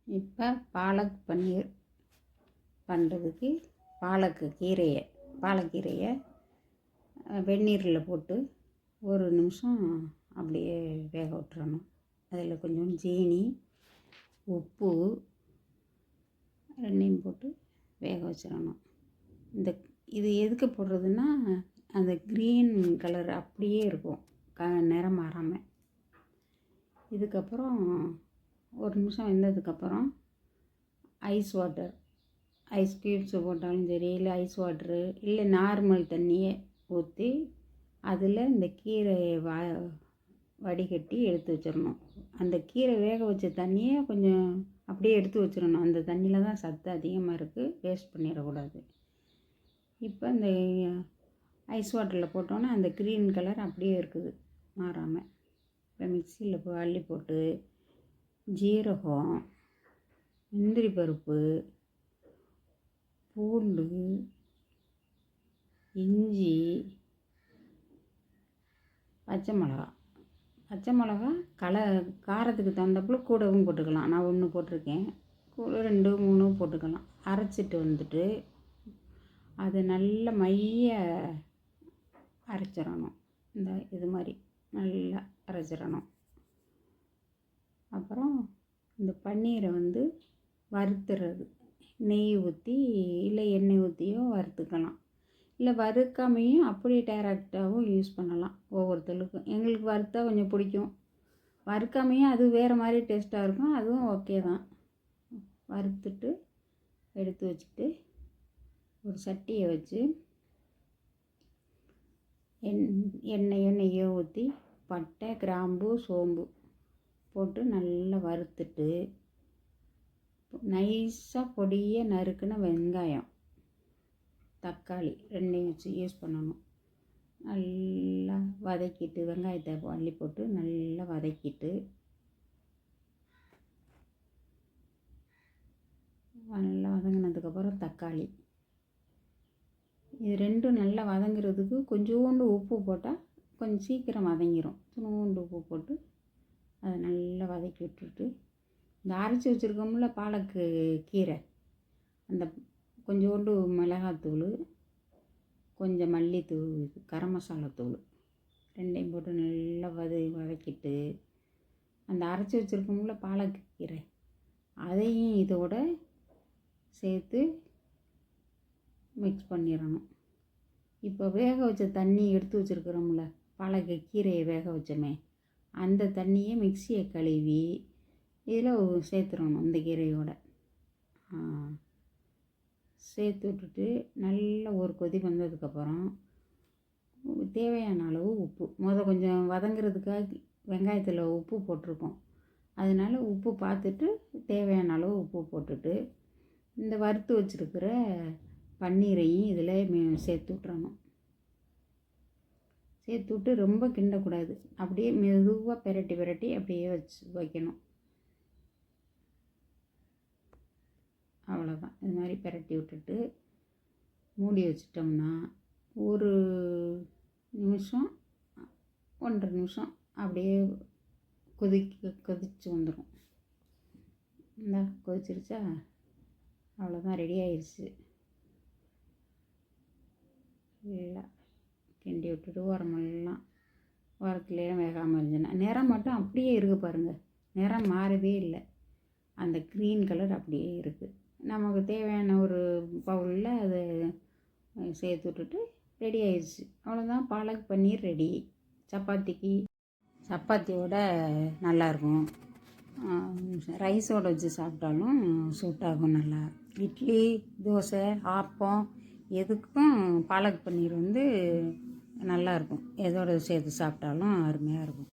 இப்போ பாலக் பன்னீர் பண்ணுறதுக்கு பாலக்கீரையை வெந்நீரில் போட்டு ஒரு நிமிஷம் அப்படியே வேக விட்டுறணும். அதில் கொஞ்சம் ஜீனி, உப்பு ரெண்டையும் போட்டு வேக வச்சிடணும். இது எதுக்கு போடுறதுன்னா, அந்த க்ரீன் கலர் அப்படியே இருக்கும், நிறம் மாறாமல். இதுக்கப்புறம் ஒரு நிமிஷம் வெந்ததுக்கப்புறம் ஐஸ் க்யூப்ஸை போட்டாலும் சரி, இல்லை ஐஸ் வாட்ரு, இல்லை நார்மல் தண்ணியை ஊற்றி அதில் இந்த கீரையை வடிகட்டி எடுத்து வச்சிடணும். அந்த கீரை வேக வச்ச தண்ணியை கொஞ்சம் அப்படியே எடுத்து வச்சிடணும். அந்த தண்ணியில் தான் சத்து அதிகமாக இருக்குது, வேஸ்ட் பண்ணிடக்கூடாது. இப்போ இந்த ஐஸ் வாட்டரில் போட்டோன்னே அந்த க்ரீன் கலர் அப்படியே இருக்குது, மாறாமல். இப்போ மிக்சியில் அள்ளி போட்டு ஜீரகம், முந்திரி பருப்பு, பூண்டு, இஞ்சி, பச்சை மிளகா காரத்துக்கு தகுந்தப்போ கூடவும் போட்டுக்கலாம். நான் 1 போட்டிருக்கேன், கூட 2, 3 போட்டுக்கலாம். அரைச்சிட்டு வந்துட்டு அது நல்ல மைய அரைச்சிடணும். இது மாதிரி நல்லா அரைச்சிடணும். அப்புறம் இந்த பன்னீரை வறுத்துறது, நெய் ஊற்றி இல்லை எண்ணெய் ஊற்றியோ வறுத்துக்கலாம். இல்லை வறுக்காமையும் அப்படியே டைரெக்டாகவும் யூஸ் பண்ணலாம். ஒவ்வொருத்தருக்கும் எங்களுக்கு வறுத்தா கொஞ்சம் பிடிக்கும், வறுக்காமையும் அது வேறு மாதிரி டேஸ்ட்டாக இருக்கும், அதுவும் ஓகே தான். வறுத்துட்டு எடுத்து வச்சுட்டு ஒரு சட்டியை வச்சு எண்ணெயோ ஊற்றி பட்டை, கிராம்பு, சோம்பு போட்டு நல்லா வறுத்துட்டு நைஸாக பொடியாக நறுக்குன வெங்காயம், தக்காளி ரெண்டையும் வச்சு யூஸ் பண்ணணும். நல்லா வதக்கிட்டு வெங்காயத்தை அள்ளி போட்டு நல்லா வதக்கிட்டு நல்லா வதங்கினதுக்கப்புறம் தக்காளி, இது ரெண்டும் நல்லா வதங்கிறதுக்கு கொஞ்சோண்டு உப்பு போட்டால் கொஞ்சம் சீக்கிரம் வதங்கிடும். கொஞ்சோண்டு உப்பு போட்டு அதை நல்லா வதக்கி விட்டுட்டு இந்த அரைச்சி வச்சுருக்கோம்ல பாலக்கு கீரை, அந்த கொஞ்சோண்டு மிளகாத்தூள், கொஞ்சம் மல்லித்தூள், கரம் மசாலா தூள் ரெண்டையும் போட்டு நல்லா வதக்கிட்டு அந்த அரைச்சி வச்சுருக்கோம்ல பாலக்கு கீரை அதையும் இதோட சேர்த்து மிக்ஸ் பண்ணிடணும். இப்போ வேக வச்ச தண்ணி எடுத்து வச்சுருக்குறோம்ல, பாலக்கு கீரையை வேக வச்சோமே, அந்த தண்ணியை மிக்சியை கழுவி இதில் சேர்த்துடணும். இந்த கீரையோட சேர்த்து விட்டுட்டு நல்லா ஒரு கொதி வந்ததுக்கப்புறம் தேவையான அளவு உப்பு, கொஞ்சம் வதங்கிறதுக்காக வெங்காயத்தில் உப்பு போட்டிருக்கோம், அதனால் உப்பு பார்த்துட்டு தேவையான அளவு உப்பு போட்டுட்டு இந்த வறுத்து வச்சுருக்கிற பன்னீரையும் இதில் சேர்த்து விட்றணும். சேர்த்து விட்டு ரொம்ப கிண்டக்கூடாது, அப்படியே மெதுவாக பிரட்டி அப்படியே வைக்கணும். அவ்வளோதான். இது மாதிரி பிரட்டி விட்டுட்டு மூடி வச்சிட்டோம்னா ஒரு நிமிஷம் 1.5 நிமிஷம் அப்படியே கொதிச்சு வந்துடும். கொதிச்சிருச்சா, அவ்வளோதான், ரெடி ஆயிடுச்சு. இல்லை கிண்டி விட்டுட்டு ஓரத்துலேயே வேகாமல் இருந்துச்சுன்னா நிறம் மட்டும் அப்படியே இருக்குது பாருங்கள், நிறம் மாறவே இல்லை, அந்த க்ரீன் கலர் அப்படியே இருக்குது. நமக்கு தேவையான ஒரு பவுலில் அதை சேர்த்து விட்டுட்டு ரெடி ஆயிடுச்சு. அவ்வளோதான், பாலக் பன்னீர் ரெடி. சப்பாத்தியோட நல்லாயிருக்கும், ரைஸோடு வச்சு சாப்பிட்டாலும் சூட்டாகும் நல்லா. இட்லி, தோசை, ஆப்பம் எதுக்கும் பாலக் பன்னீர் நல்லாயிருக்கும், எதோடு சேர்த்து சாப்பிட்டாலும் அருமையாக இருக்கும்.